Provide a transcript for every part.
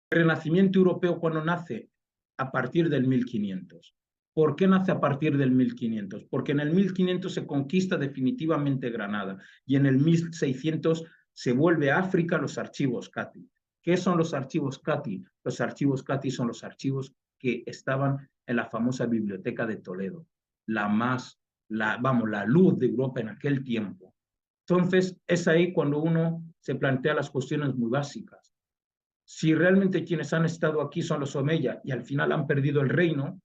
El Renacimiento europeo, ¿cuándo nace? A partir del 1500. ¿Por qué nace a partir del 1500? Porque en el 1500 se conquista definitivamente Granada y en el 1600 se vuelve a África los archivos Cati. ¿Qué son los archivos Cati? Los archivos Cati son los archivos que estaban en la famosa biblioteca de Toledo, la luz de Europa en aquel tiempo. Entonces, es ahí cuando uno se plantea las cuestiones muy básicas. Si realmente quienes han estado aquí son los Omeya y al final han perdido el reino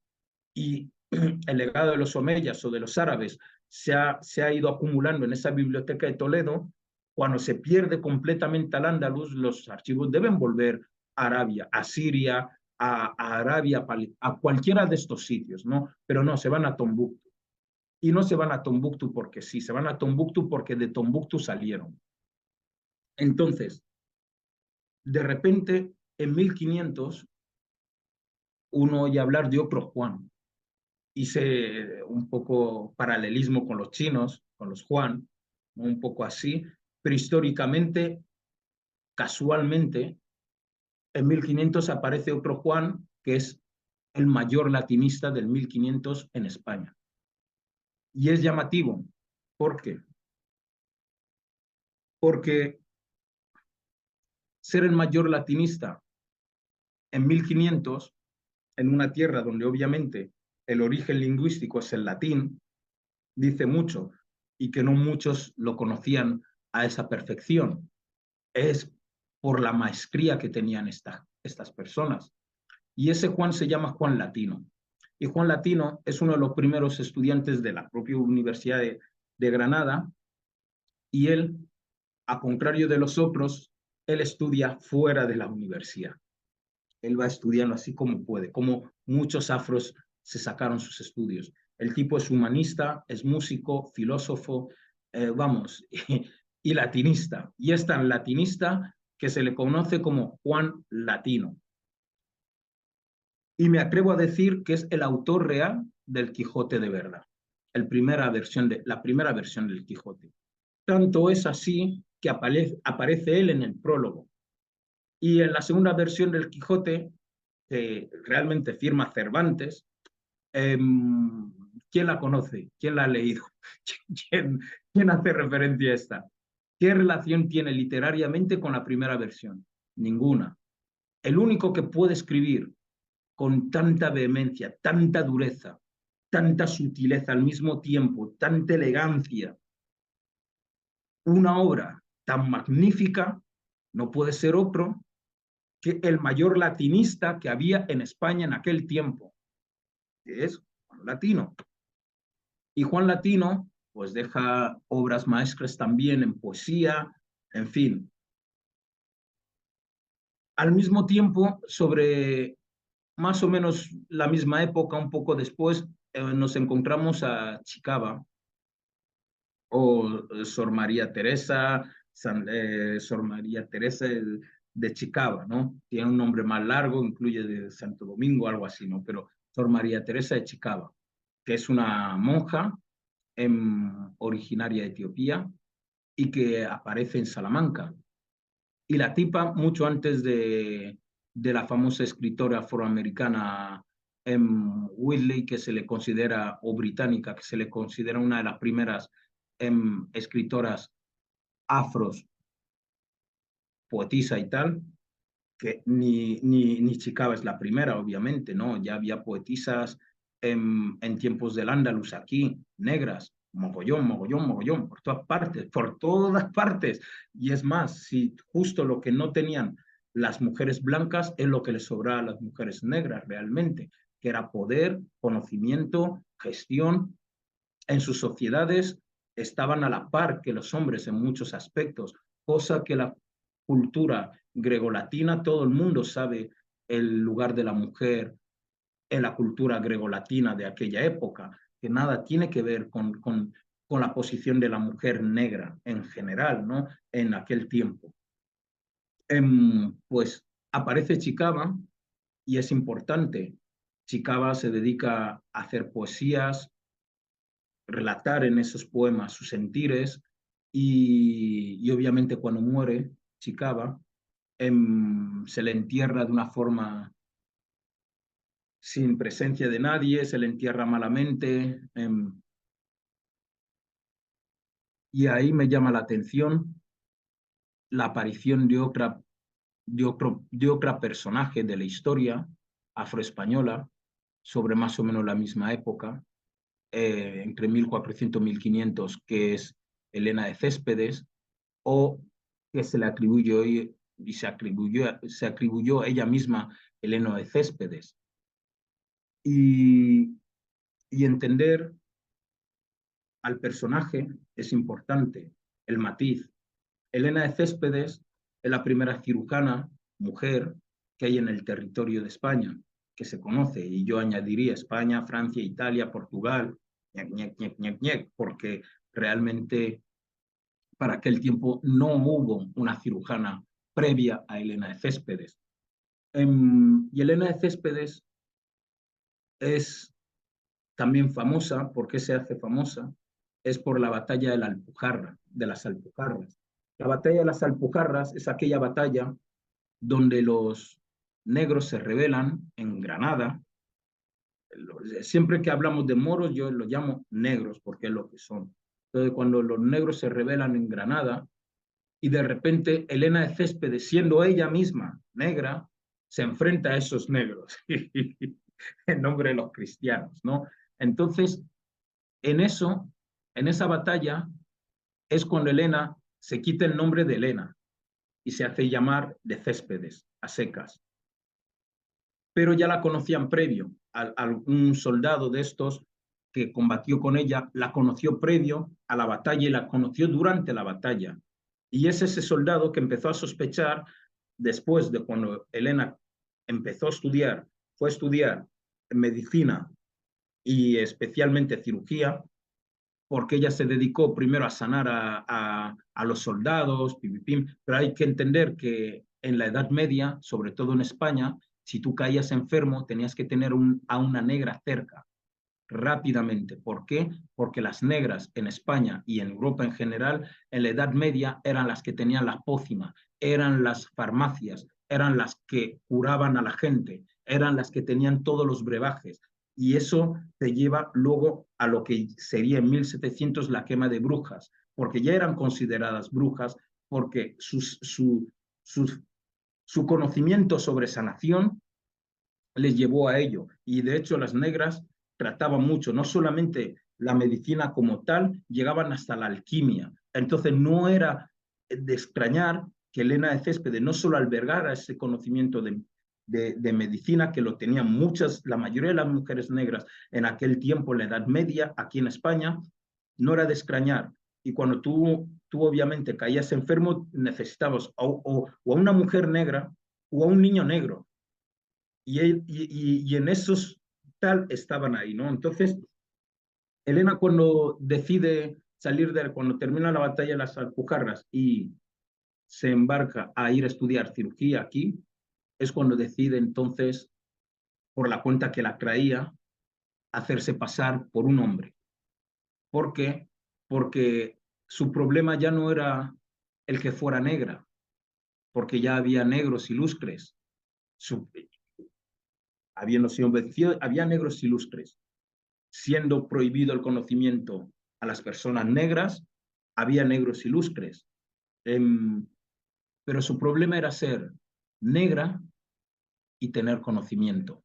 y el legado de los Omeyas o de los árabes se ha ido acumulando en esa biblioteca de Toledo, cuando se pierde completamente al Andaluz, los archivos deben volver a Arabia, a Siria, a Arabia, a cualquiera de estos sitios, ¿no? Pero no, se van a Tombuctú. Y no se van a Tombuctú porque sí, se van a Tombuctú porque de Tombuctú salieron. Entonces, de repente, en 1500, uno oye hablar de otro Juan. Hice un poco paralelismo con los chinos, con los Juan, un poco así, pero históricamente, casualmente, en 1500 aparece otro Juan, que es el mayor latinista del 1500 en España. Y es llamativo. ¿Por qué? Porque ser el mayor latinista en 1500, en una tierra donde obviamente el origen lingüístico es el latín, dice mucho y que no muchos lo conocían a esa perfección. Es por la maestría que tenían estas personas. Y ese Juan se llama Juan Latino. Y Juan Latino es uno de los primeros estudiantes de la propia Universidad de Granada y él, a contrario de los otros, él estudia fuera de la universidad. Él va estudiando así como puede, como muchos afros se sacaron sus estudios. El tipo es humanista, es músico, filósofo, vamos, y latinista. Y es tan latinista que se le conoce como Juan Latino. Y me atrevo a decir que es el autor real del Quijote de verdad, la primera versión del Quijote. Tanto es así que aparece él en el prólogo. Y en la segunda versión del Quijote, que realmente firma Cervantes, ¿quién la conoce? ¿Quién la ha leído? ¿Quién, quién hace referencia a esta? ¿Qué relación tiene literariamente con la primera versión? Ninguna. El único que puede escribir con tanta vehemencia, tanta dureza, tanta sutileza al mismo tiempo, tanta elegancia, una obra tan magnífica, no puede ser otro que el mayor latinista que había en España en aquel tiempo, que es Juan Latino. Y Juan Latino, pues deja obras maestras también en poesía, en fin. Al mismo tiempo, sobre más o menos la misma época, un poco después, nos encontramos a Chicaba, o Sor María Teresa, Sor María Teresa de Chicaba, ¿no? Tiene un nombre más largo, incluye de Santo Domingo, algo así, ¿no? Pero Sor María Teresa de Chicaba, que es una monja originaria de Etiopía y que aparece en Salamanca. Y la tipa, mucho antes de la famosa escritora afroamericana Whitley, que se le considera, o británica, que se le considera una de las primeras escritoras afros, poetisa y tal, que ni Chicaba es la primera, obviamente, ¿no? Ya había poetisas en tiempos del Andalus aquí, negras, mogollón, mogollón, mogollón, por todas partes. Y es más, si justo lo que no tenían las mujeres blancas es lo que les sobraba a las mujeres negras realmente, que era poder, conocimiento, gestión. En sus sociedades estaban a la par que los hombres en muchos aspectos, cosa que la cultura gregolatina, todo el mundo sabe el lugar de la mujer en la cultura gregolatina de aquella época, que nada tiene que ver con la posición de la mujer negra en general, ¿no? En aquel tiempo. Pues aparece Chicaba y es importante. Chicaba se dedica a hacer poesías, relatar en esos poemas sus sentires y obviamente cuando muere Chicaba, Se le entierra de una forma sin presencia de nadie, se le entierra malamente, y ahí me llama la atención la aparición de otro personaje de la historia afroespañola sobre más o menos la misma época, entre 1400 y 1500, que es Helena de Céspedes, o que se le atribuyó y se atribuyó ella misma Helena de Céspedes. Y, y entender al personaje es importante, el matiz. Helena de Céspedes es la primera cirujana mujer que hay en el territorio de España, que se conoce, y yo añadiría España, Francia, Italia, Portugal, porque realmente para aquel tiempo no hubo una cirujana previa a Helena de Céspedes. Y Helena de Céspedes es también famosa. ¿Por qué se hace famosa? Es por la batalla de la Alpujarra, de las Alpujarras. La batalla de las Alpujarras es aquella batalla donde los negros se rebelan en Granada. Siempre que hablamos de moros, yo los llamo negros porque es lo que son. Entonces, cuando los negros se rebelan en Granada y de repente Helena de Céspedes, siendo ella misma negra, se enfrenta a esos negros en nombre de los cristianos, ¿no? Entonces, en eso, en esa batalla, es cuando Helena se quita el nombre de Helena y se hace llamar de Céspedes, a secas. Pero ya la conocían previo. Un soldado de estos que combatió con ella, la conoció previo a la batalla y la conoció durante la batalla. Y es ese soldado que empezó a sospechar después de cuando Helena empezó a estudiar, fue a estudiar medicina y especialmente cirugía, porque ella se dedicó primero a sanar a los soldados, pero hay que entender que en la Edad Media, sobre todo en España, si tú caías enfermo, tenías que tener a una negra cerca rápidamente. ¿Por qué? Porque las negras en España y en Europa en general, en la Edad Media, eran las que tenían la pócima, eran las farmacias, eran las que curaban a la gente, eran las que tenían todos los brebajes. Y eso te lleva luego a lo que sería en 1700 la quema de brujas, porque ya eran consideradas brujas, porque su conocimiento sobre sanación les llevó a ello. Y de hecho las negras trataban mucho, no solamente la medicina como tal, llegaban hasta la alquimia. Entonces no era de extrañar que Helena de Céspedes no solo albergara ese conocimiento de medicina, que lo tenían la mayoría de las mujeres negras en aquel tiempo, en la Edad Media, aquí en España, no era de extrañar. Y cuando tú obviamente caías enfermo, necesitabas o a una mujer negra o a un niño negro, y en esos tal estaban ahí, ¿no? Entonces, Helena cuando decide cuando termina la batalla de las Alpujarras y se embarca a ir a estudiar cirugía aquí, es cuando decide entonces, por la cuenta que la traía, hacerse pasar por un hombre. ¿Por qué? Porque su problema ya no era el que fuera negra, porque ya había negros ilustres. Su, había negros ilustres. Siendo prohibido el conocimiento a las personas negras, había negros ilustres. Pero su problema era ser negra y tener conocimiento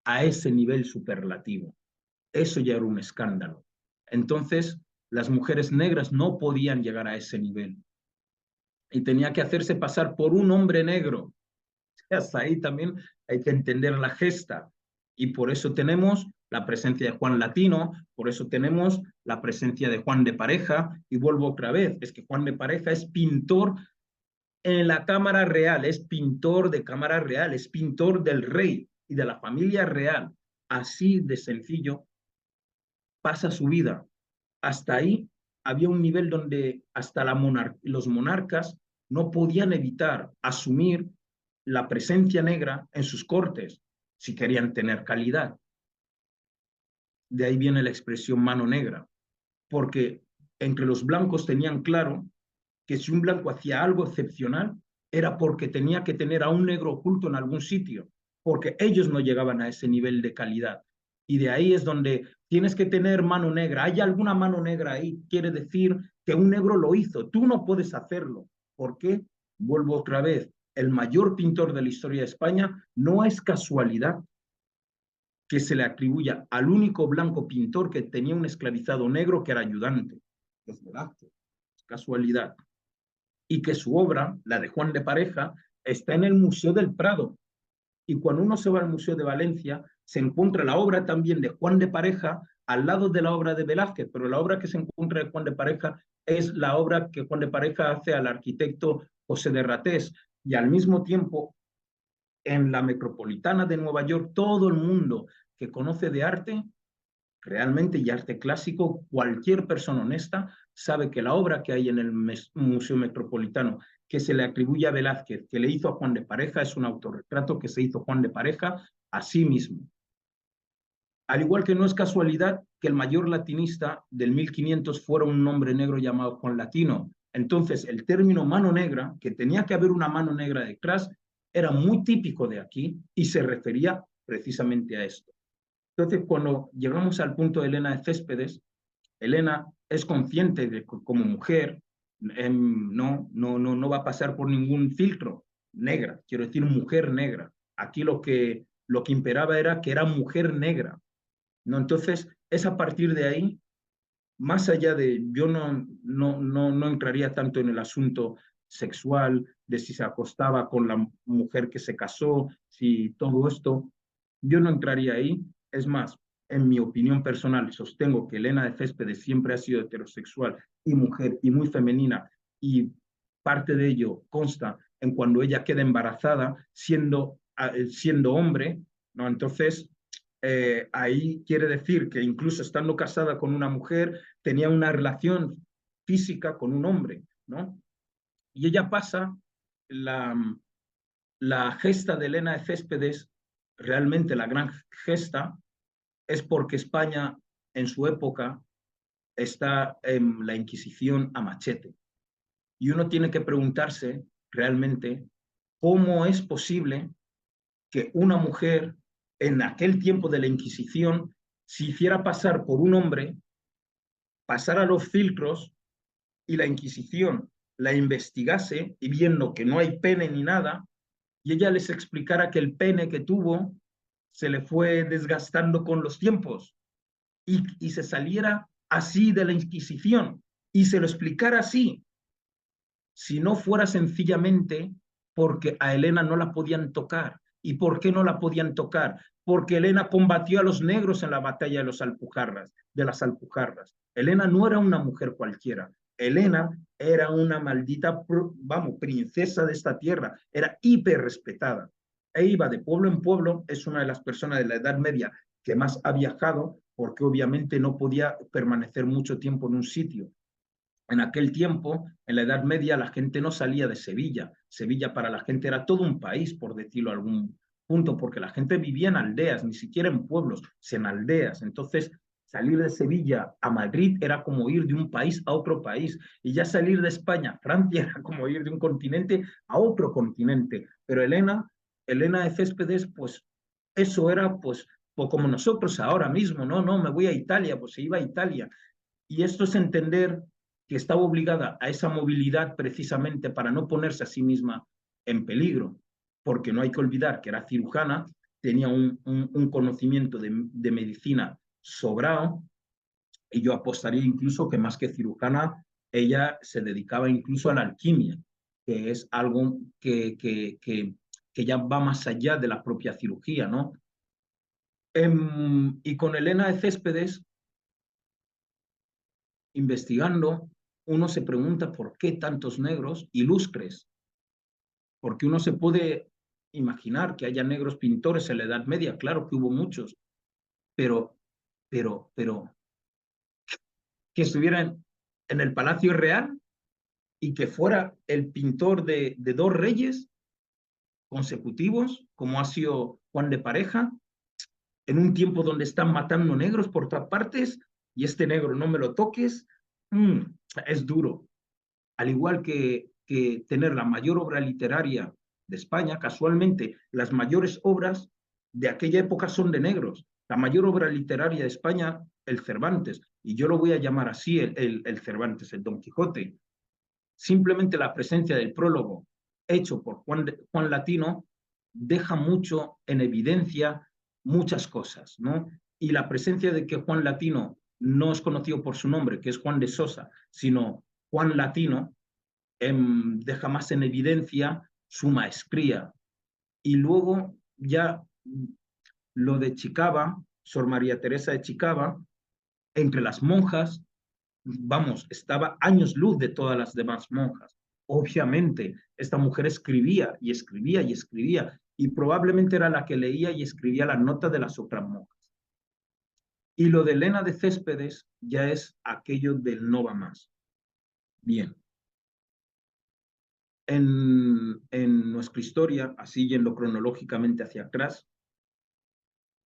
a ese nivel superlativo. Eso ya era un escándalo. Entonces, las mujeres negras no podían llegar a ese nivel y tenía que hacerse pasar por un hombre negro. Hasta ahí también hay que entender la gesta. Y por eso tenemos la presencia de Juan Latino, por eso tenemos la presencia de Juan de Pareja, y vuelvo otra vez, es que Juan de Pareja es pintor en la Cámara Real, es pintor de Cámara Real, es pintor del rey y de la familia real. Así de sencillo pasa su vida. Hasta ahí había un nivel donde hasta los monarcas no podían evitar asumir la presencia negra en sus cortes si querían tener calidad. De ahí viene la expresión mano negra, porque entre los blancos tenían claro que si un blanco hacía algo excepcional, era porque tenía que tener a un negro oculto en algún sitio, porque ellos no llegaban a ese nivel de calidad. Y de ahí es donde tienes que tener mano negra. ¿Hay alguna mano negra ahí? Quiere decir que un negro lo hizo. Tú no puedes hacerlo. ¿Por qué? Vuelvo otra vez. El mayor pintor de la historia de España no es casualidad que se le atribuya al único blanco pintor que tenía un esclavizado negro que era ayudante. Es Velázquez. Es casualidad. Y que su obra, la de Juan de Pareja, está en el Museo del Prado. Y cuando uno se va al Museo de Valencia, se encuentra la obra también de Juan de Pareja al lado de la obra de Velázquez, pero la obra que se encuentra de Juan de Pareja es la obra que Juan de Pareja hace al arquitecto José de Ratés. Y al mismo tiempo, en la metropolitana de Nueva York, todo el mundo que conoce de arte realmente y arte clásico, cualquier persona honesta sabe que la obra que hay en el Museo Metropolitano que se le atribuye a Velázquez, que le hizo a Juan de Pareja, es un autorretrato que se hizo Juan de Pareja a sí mismo. Al igual que no es casualidad que el mayor latinista del 1500 fuera un hombre negro llamado Juan Latino. Entonces, el término mano negra, que tenía que haber una mano negra detrás, era muy típico de aquí y se refería precisamente a esto. Entonces, cuando llegamos al punto de Elena de Céspedes, Elena es consciente de que como mujer no va a pasar por ningún filtro negra, quiero decir mujer negra. Aquí lo que imperaba era que era mujer negra, ¿no? Entonces, es a partir de ahí, más allá de, yo no entraría tanto en el asunto sexual, de si se acostaba con la mujer que se casó, si todo esto, yo no entraría ahí. Es más, en mi opinión personal, sostengo que Elena de Céspedes siempre ha sido heterosexual y mujer y muy femenina, y parte de ello consta en cuando ella queda embarazada siendo hombre, ¿no? Entonces, ahí quiere decir que incluso estando casada con una mujer, tenía una relación física con un hombre, ¿no? Y ella pasa la, la gesta de Elena de Céspedes, realmente la gran gesta, es porque España en su época está en la Inquisición a machete. Y uno tiene que preguntarse realmente cómo es posible que una mujer en aquel tiempo de la Inquisición se hiciera pasar por un hombre, pasara los filtros y la Inquisición la investigase y viendo que no hay pene ni nada, y ella les explicara que el pene que tuvo se le fue desgastando con los tiempos y se saliera así de la Inquisición y se lo explicara así, si no fuera sencillamente porque a Elena no la podían tocar. ¿Y por qué no la podían tocar? Porque Elena combatió a los negros en la batalla de las Alpujarras. Elena no era una mujer cualquiera. Elena era una maldita, vamos, princesa de esta tierra. Era hiper respetada. E iba de pueblo en pueblo. Es una de las personas de la Edad Media que más ha viajado, porque obviamente no podía permanecer mucho tiempo en un sitio. En aquel tiempo, en la Edad Media, la gente no salía de Sevilla. Sevilla para la gente era todo un país, por decirlo a algún punto, porque la gente vivía en aldeas, ni siquiera en pueblos, sino en aldeas. Entonces, salir de Sevilla a Madrid era como ir de un país a otro país. Y ya salir de España a Francia era como ir de un continente a otro continente. Pero Elena de Céspedes, pues eso era pues como nosotros ahora mismo, no, me voy a Italia, pues se iba a Italia. Y esto es entender que estaba obligada a esa movilidad precisamente para no ponerse a sí misma en peligro, porque no hay que olvidar que era cirujana, tenía un conocimiento de medicina sobrado, y yo apostaría incluso que más que cirujana, ella se dedicaba incluso a la alquimia, que es algo que ya va más allá de la propia cirugía, ¿no? Y con Elena de Céspedes, investigando, uno se pregunta por qué tantos negros ilustres, porque uno se puede imaginar que haya negros pintores en la Edad Media, claro que hubo muchos, pero, pero que estuvieran en el Palacio Real y que fuera el pintor de dos reyes consecutivos, como ha sido Juan de Pareja, en un tiempo donde están matando negros por todas partes, y este negro no me lo toques, es duro. Al igual que tener la mayor obra literaria de España. Casualmente, las mayores obras de aquella época son de negros. La mayor obra literaria de España, el Cervantes, y yo lo voy a llamar así, el Cervantes, el Don Quijote. Simplemente la presencia del prólogo hecho por Juan Latino deja mucho en evidencia muchas cosas, ¿no? Y la presencia de que Juan Latino no es conocido por su nombre, que es Juan de Sosa, sino Juan Latino, deja más en evidencia su maestría. Y luego ya lo de Chicava, Sor María Teresa de Chicava, entre las monjas, vamos, estaba años luz de todas las demás monjas. Obviamente, esta mujer escribía y escribía y escribía, y probablemente era la que leía y escribía las notas de las otras monjas. Y lo de Elena de Céspedes ya es aquello del no va más. Bien. En nuestra historia, así yendo cronológicamente hacia atrás,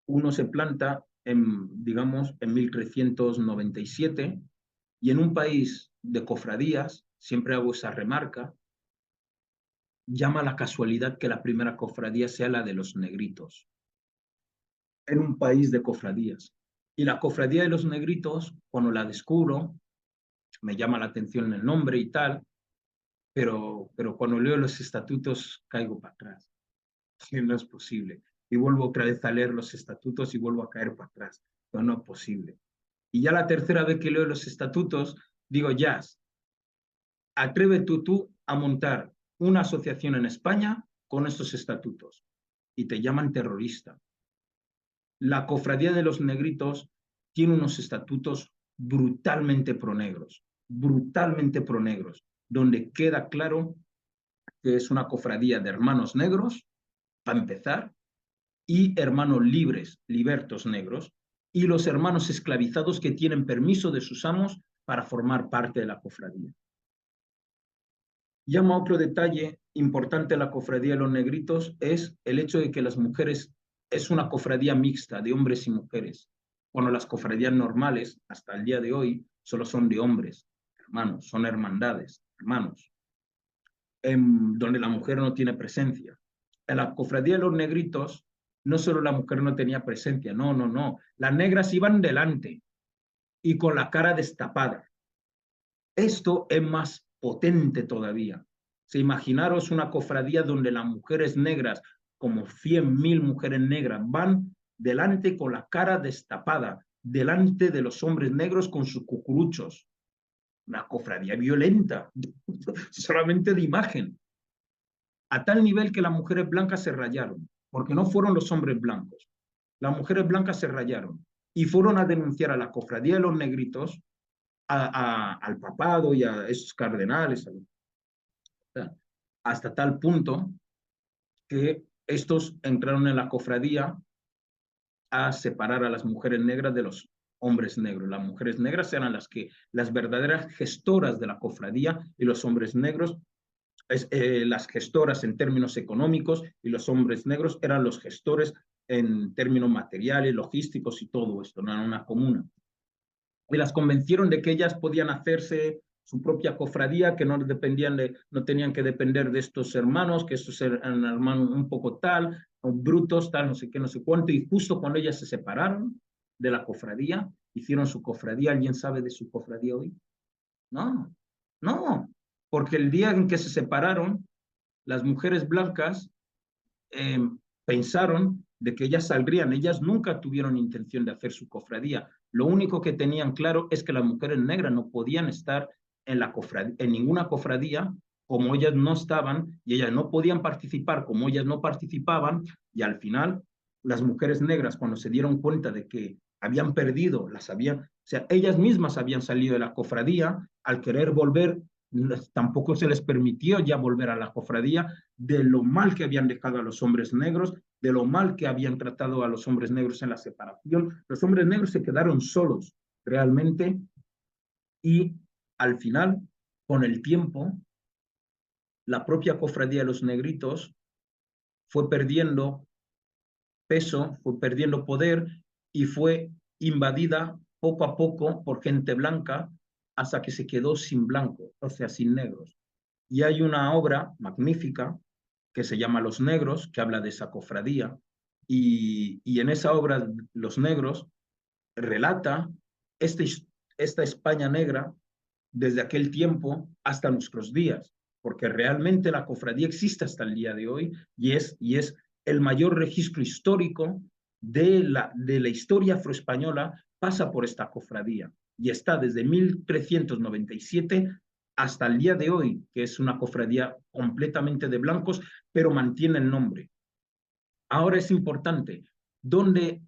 uno se planta digamos, en 1397, y en un país de cofradías, siempre hago esa remarca, llama la casualidad que la primera cofradía sea la de los negritos, en un país de cofradías. Y la cofradía de los negritos, cuando la descubro, me llama la atención el nombre y tal, pero cuando leo los estatutos caigo para atrás. Sí, no es posible. Y vuelvo otra vez a leer los estatutos y vuelvo a caer para atrás. No es posible. Y ya la tercera vez que leo los estatutos, digo, ya, atrévete tú a montar una asociación en España con estos estatutos. Y te llaman terrorista. La cofradía de los negritos tiene unos estatutos brutalmente pronegros, donde queda claro que es una cofradía de hermanos negros, para empezar, y hermanos libres, libertos negros, y los hermanos esclavizados que tienen permiso de sus amos para formar parte de la cofradía. Llama otro detalle importante a la cofradía de los negritos, es el hecho de que las mujeres, es una cofradía mixta de hombres y mujeres. Bueno, las cofradías normales, hasta el día de hoy, solo son de hombres, hermanos, son hermandades, hermanos, donde la mujer no tiene presencia. En la cofradía de los negritos, no solo la mujer no tenía presencia, no. Las negras iban delante y con la cara destapada. Esto es más potente todavía. Se imaginaros una cofradía donde las mujeres negras, como 100.000 mujeres negras, van delante con la cara destapada, delante de los hombres negros con sus cucuruchos. Una cofradía violenta, solamente de imagen. A tal nivel que las mujeres blancas se rayaron, porque no fueron los hombres blancos. Las mujeres blancas se rayaron y fueron a denunciar a la cofradía de los negritos, al papado y a esos cardenales, hasta tal punto que estos entraron en la cofradía a separar a las mujeres negras de los hombres negros. Las mujeres negras eran las verdaderas gestoras de la cofradía, y los hombres negros, las gestoras en términos económicos, y los hombres negros eran los gestores en términos materiales, logísticos y todo esto, no era una comuna. Y las convencieron de que ellas podían hacerse su propia cofradía, que no tenían que depender de estos hermanos, que estos eran hermanos un poco tal, brutos, tal, no sé qué, no sé cuánto. Y justo cuando ellas se separaron de la cofradía, hicieron su cofradía. ¿Alguien sabe de su cofradía hoy? No, porque el día en que se separaron, las mujeres blancas eh, pensaron de que ellas saldrían. Ellas nunca tuvieron intención de hacer su cofradía. Lo único que tenían claro es que las mujeres negras no podían estar en ninguna cofradía, como ellas no estaban, y ellas no podían participar como ellas no participaban. Y al final las mujeres negras, cuando se dieron cuenta de que habían perdido, o sea, ellas mismas habían salido de la cofradía, al querer volver, tampoco se les permitió ya volver a la cofradía, de lo mal que habían dejado a los hombres negros, de lo mal que habían tratado a los hombres negros en la separación. Los hombres negros se quedaron solos realmente, y al final, con el tiempo, la propia cofradía de los negritos fue perdiendo peso, fue perdiendo poder, y fue invadida poco a poco por gente blanca hasta que se quedó sin blancos, o sea, sin negros. Y hay una obra magnífica que se llama Los Negros, que habla de esa cofradía, y en esa obra Los Negros relata este, esta España negra desde aquel tiempo hasta nuestros días, porque realmente la cofradía existe hasta el día de hoy y es el mayor registro histórico de la historia afroespañola, pasa por esta cofradía y está desde 1397 hasta el día de hoy, que es una cofradía completamente de blancos, pero mantiene el nombre. Ahora es importante, ¿dónde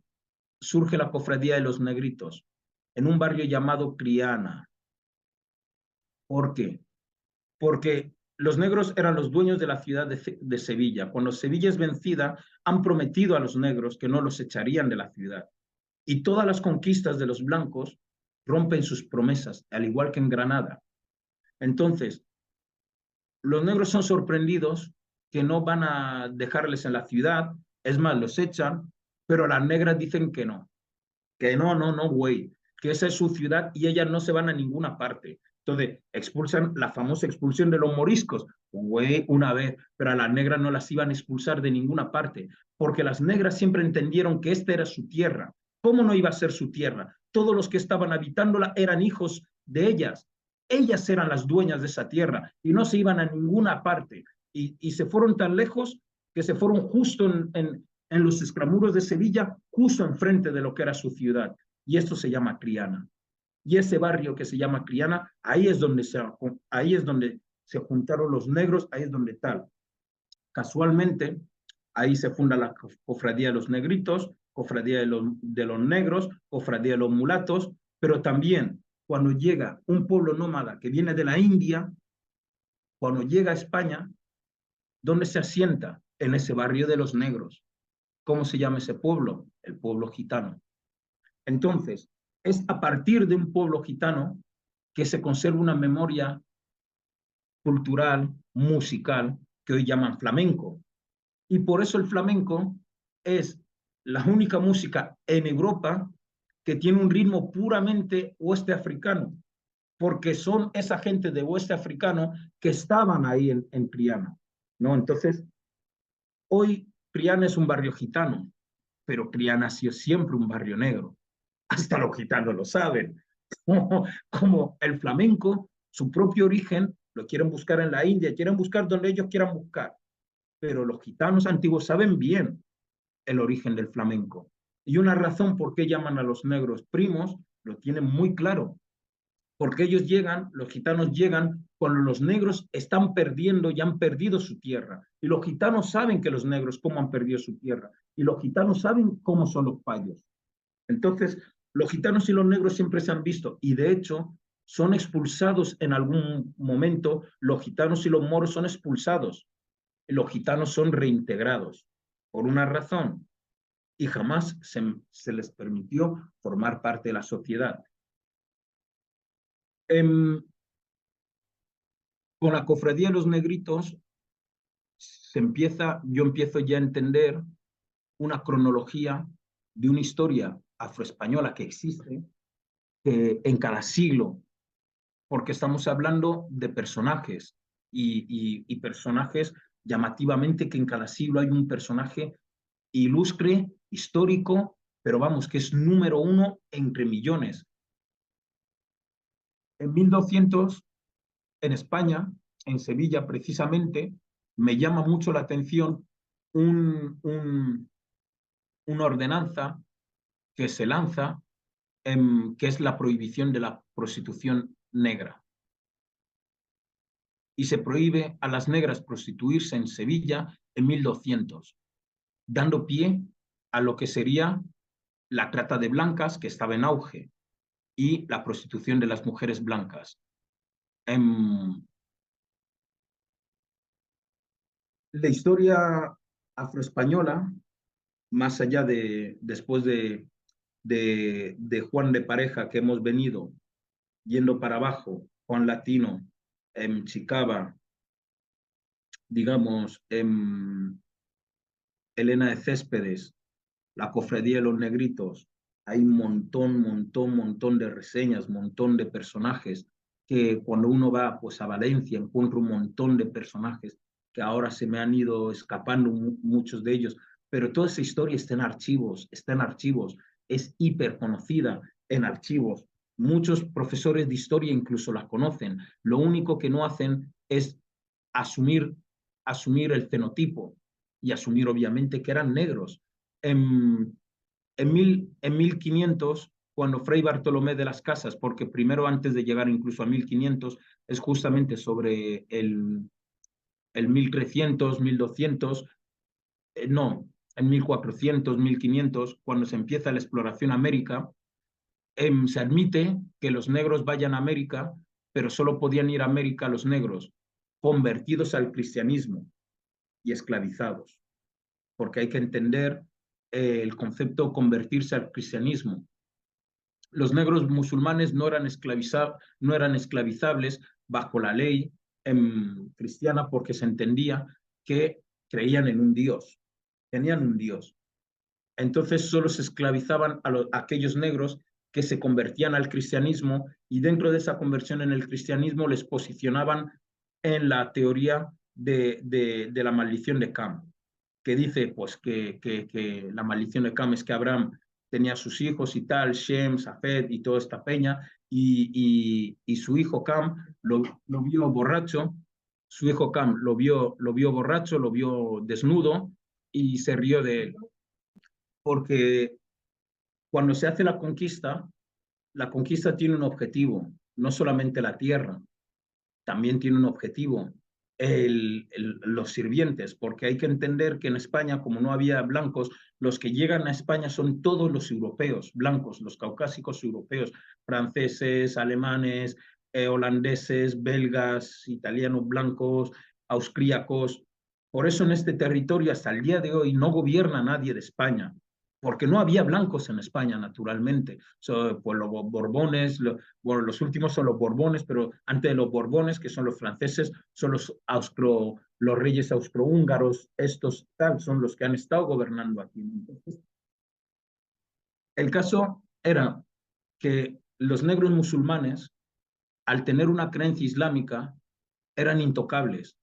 surge la cofradía de los negritos? En un barrio llamado Triana. ¿Por qué? Porque los negros eran los dueños de la ciudad de Sevilla. Cuando Sevilla es vencida, han prometido a los negros que no los echarían de la ciudad. Y todas las conquistas de los blancos rompen sus promesas, al igual que en Granada. Entonces, los negros son sorprendidos que no van a dejarles en la ciudad, es más, los echan, pero las negras dicen que no, güey, que esa es su ciudad y ellas no se van a ninguna parte. Entonces, expulsan la famosa expulsión de los moriscos, güey, una vez, pero a las negras no las iban a expulsar de ninguna parte, porque las negras siempre entendieron que esta era su tierra. ¿Cómo no iba a ser su tierra? Todos los que estaban habitándola eran hijos de ellas. Ellas eran las dueñas de esa tierra y no se iban a ninguna parte. Y se fueron tan lejos que se fueron justo en los escramuros de Sevilla, justo enfrente de lo que era su ciudad. Y esto se llama Triana. Y ese barrio que se llama Triana, ahí es donde se juntaron los negros, ahí es donde tal. Casualmente, ahí se funda la cofradía de los negritos, cofradía de los negros, cofradía de los mulatos, pero también cuando llega un pueblo nómada que viene de la India, cuando llega a España, ¿dónde se asienta? En ese barrio de los negros. ¿Cómo se llama ese pueblo? El pueblo gitano. Entonces, es a partir de un pueblo gitano que se conserva una memoria cultural, musical, que hoy llaman flamenco. Y por eso el flamenco es la única música en Europa que tiene un ritmo puramente oeste africano, porque son esa gente de oeste africano que estaban ahí en Triana, ¿no? Entonces, hoy Triana es un barrio gitano, pero Triana ha sido siempre un barrio negro. Hasta los gitanos lo saben. Como el flamenco, su propio origen, lo quieren buscar en la India, quieren buscar donde ellos quieran buscar. Pero los gitanos antiguos saben bien el origen del flamenco. Y una razón por qué llaman a los negros primos, lo tienen muy claro. Porque ellos llegan, los gitanos llegan cuando los negros están perdiendo y han perdido su tierra. Y los gitanos saben que los negros cómo han perdido su tierra. Y los gitanos saben cómo son los payos. Entonces, los gitanos y los negros siempre se han visto y de hecho son expulsados en algún momento, los gitanos y los moros son expulsados, los gitanos son reintegrados por una razón y jamás se les permitió formar parte de la sociedad. Con la cofradía de los negritos yo empiezo ya a entender una cronología de una historia afroespañola que existe en cada siglo, porque estamos hablando de personajes y personajes llamativamente que en cada siglo hay un personaje ilustre, histórico, pero vamos, que es número uno entre millones. En 1200, en España, en Sevilla precisamente, me llama mucho la atención una ordenanza que se lanza, que es la prohibición de la prostitución negra. Y se prohíbe a las negras prostituirse en Sevilla en 1200, dando pie a lo que sería la trata de blancas, que estaba en auge, y la prostitución de las mujeres blancas. La historia afroespañola, más allá después de Juan de Pareja, que hemos venido yendo para abajo, Juan Latino, Chicaba, digamos, Elena de Céspedes, la cofradía de los negritos, hay un montón de reseñas, montón de personajes. que cuando uno va pues, a Valencia encuentra un montón de personajes que ahora se me han ido escapando muchos de ellos, pero toda esa historia está en archivos, es hiper conocida en archivos. Muchos profesores de historia incluso la conocen. Lo único que no hacen es asumir, asumir el fenotipo y asumir obviamente que eran negros. En 1500, cuando Fray Bartolomé de las Casas, porque primero antes de llegar incluso a 1500, es justamente sobre el 1300, 1200, no, en 1400, 1500, cuando se empieza la exploración América, se admite que los negros vayan a América, pero solo podían ir a América los negros convertidos al cristianismo y esclavizados, porque hay que entender el concepto convertirse al cristianismo. Los negros musulmanes no eran esclavizables bajo la ley cristiana porque se entendía que creían en un Dios, tenían un Dios. Entonces solo se esclavizaban a aquellos negros que se convertían al cristianismo y dentro de esa conversión en el cristianismo les posicionaban en la teoría de la maldición de Cam, que dice pues que la maldición de Cam es que Abraham tenía sus hijos y tal, Shem, Safed y toda esta peña, y su hijo Cam lo vio borracho, su hijo Cam lo vio borracho, lo vio desnudo y se rió de él porque cuando se hace la conquista tiene un objetivo, no solamente la tierra, también tiene un objetivo, los sirvientes, porque hay que entender que en España, como no había blancos, los que llegan a España son todos los europeos, blancos, los caucásicos europeos, franceses, alemanes, holandeses, belgas, italianos blancos, austríacos. Por eso en este territorio hasta el día de hoy no gobierna nadie de España, porque no había blancos en España, naturalmente. Pues los Borbones, bueno, los últimos son los Borbones, pero antes de los Borbones, que son los franceses, son los reyes austrohúngaros, estos tal, son los que han estado gobernando aquí. Entonces, el caso era que los negros musulmanes, al tener una creencia islámica, eran intocables,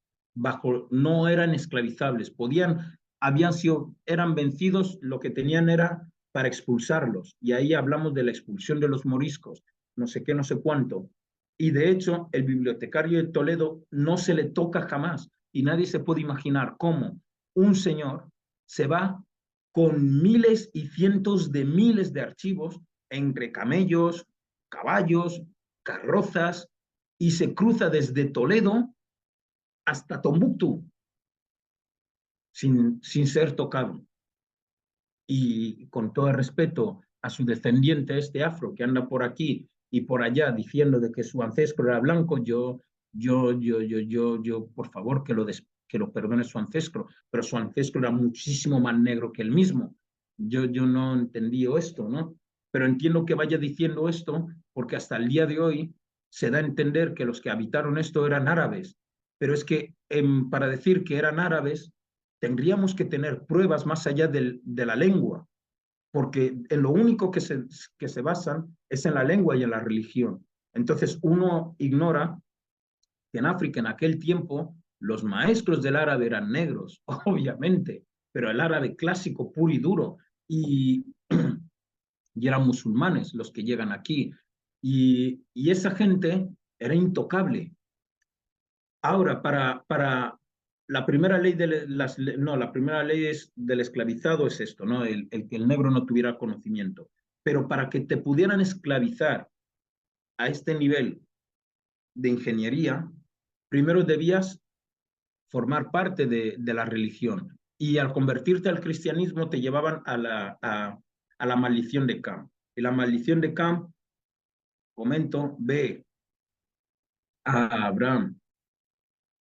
no eran esclavizables, eran vencidos, lo que tenían era para expulsarlos, y ahí hablamos de la expulsión de los moriscos, no sé qué, no sé cuánto, y de hecho el bibliotecario de Toledo no se le toca jamás, y nadie se puede imaginar cómo un señor se va con miles y cientos de miles de archivos entre camellos, caballos, carrozas, y se cruza desde Toledo hasta Tombuctú sin ser tocado. Y con todo el respeto a su descendiente, este afro que anda por aquí y por allá diciendo de que su ancestro era blanco, por favor, que lo perdone su ancestro, pero su ancestro era muchísimo más negro que él mismo. Yo no entendí esto, ¿no? Pero entiendo que vaya diciendo esto porque hasta el día de hoy se da a entender que los que habitaron esto eran árabes, pero es que para decir que eran árabes tendríamos que tener pruebas más allá de la lengua, porque en lo único que se basan es en la lengua y en la religión. Entonces uno ignora que en África en aquel tiempo los maestros del árabe eran negros, obviamente, pero el árabe clásico puro y duro, y, y eran musulmanes los que llegan aquí. Y esa gente era intocable. Ahora, para la primera ley no, la primera ley del esclavizado es esto, ¿no? El que el negro no tuviera conocimiento. Pero para que te pudieran esclavizar a este nivel de ingeniería, primero debías formar parte de la religión. Y al convertirte al cristianismo te llevaban a la maldición de Cam. Y la maldición de Cam, comento, ve a Abraham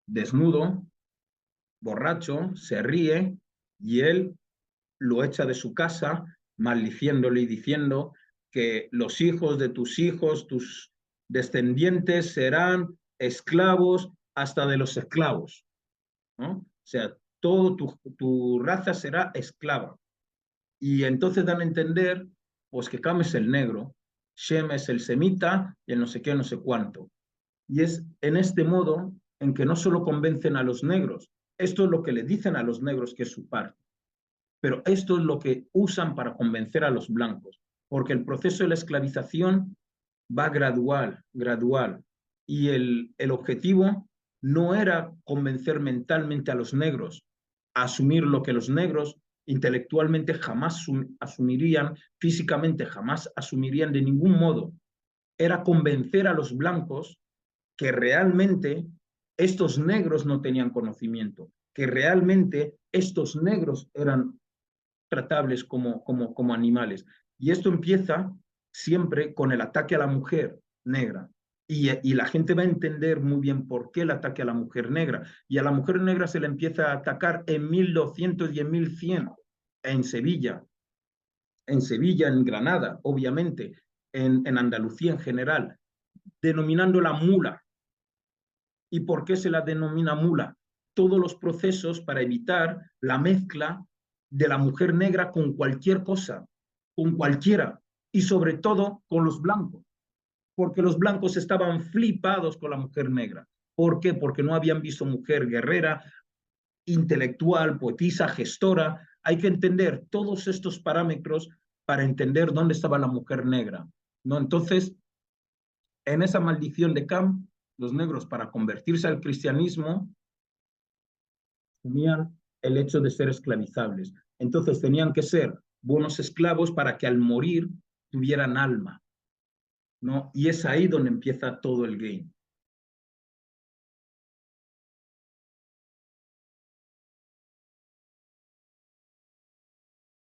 desnudo, borracho, se ríe y él lo echa de su casa, maldiciéndole y diciendo que los hijos, tus descendientes serán esclavos hasta de los esclavos, ¿no? O sea, todo tu raza será esclava. Y entonces dan a entender, pues que Cam es el negro, Shem es el semita y el no sé qué, no sé cuánto. Y es en este modo en que no solo convencen a los negros, esto es lo que le dicen a los negros que es su parte, pero esto es lo que usan para convencer a los blancos, porque el proceso de la esclavización va gradual, gradual, y el objetivo no era convencer mentalmente a los negros, a asumir lo que los negros intelectualmente jamás asumirían, físicamente jamás asumirían de ningún modo, era convencer a los blancos que realmente estos negros no tenían conocimiento, que realmente estos negros eran tratables como animales. Y esto empieza siempre con el ataque a la mujer negra. Y la gente va a entender muy bien por qué el ataque a la mujer negra. Y a la mujer negra se le empieza a atacar en 1200 y en 1100 en Sevilla, en Granada, obviamente, en Andalucía en general, denominándola mula. ¿Y por qué se la denomina mula? Todos los procesos para evitar la mezcla de la mujer negra con cualquier cosa, con cualquiera, y sobre todo con los blancos, porque los blancos estaban flipados con la mujer negra. ¿Por qué? Porque no habían visto mujer guerrera, intelectual, poetisa, gestora. Hay que entender todos estos parámetros para entender dónde estaba la mujer negra, ¿no? Entonces, en esa maldición de Cam, los negros, para convertirse al cristianismo, tenían el hecho de ser esclavizables. Entonces tenían que ser buenos esclavos para que al morir tuvieran alma, ¿no? Y es ahí donde empieza todo el game.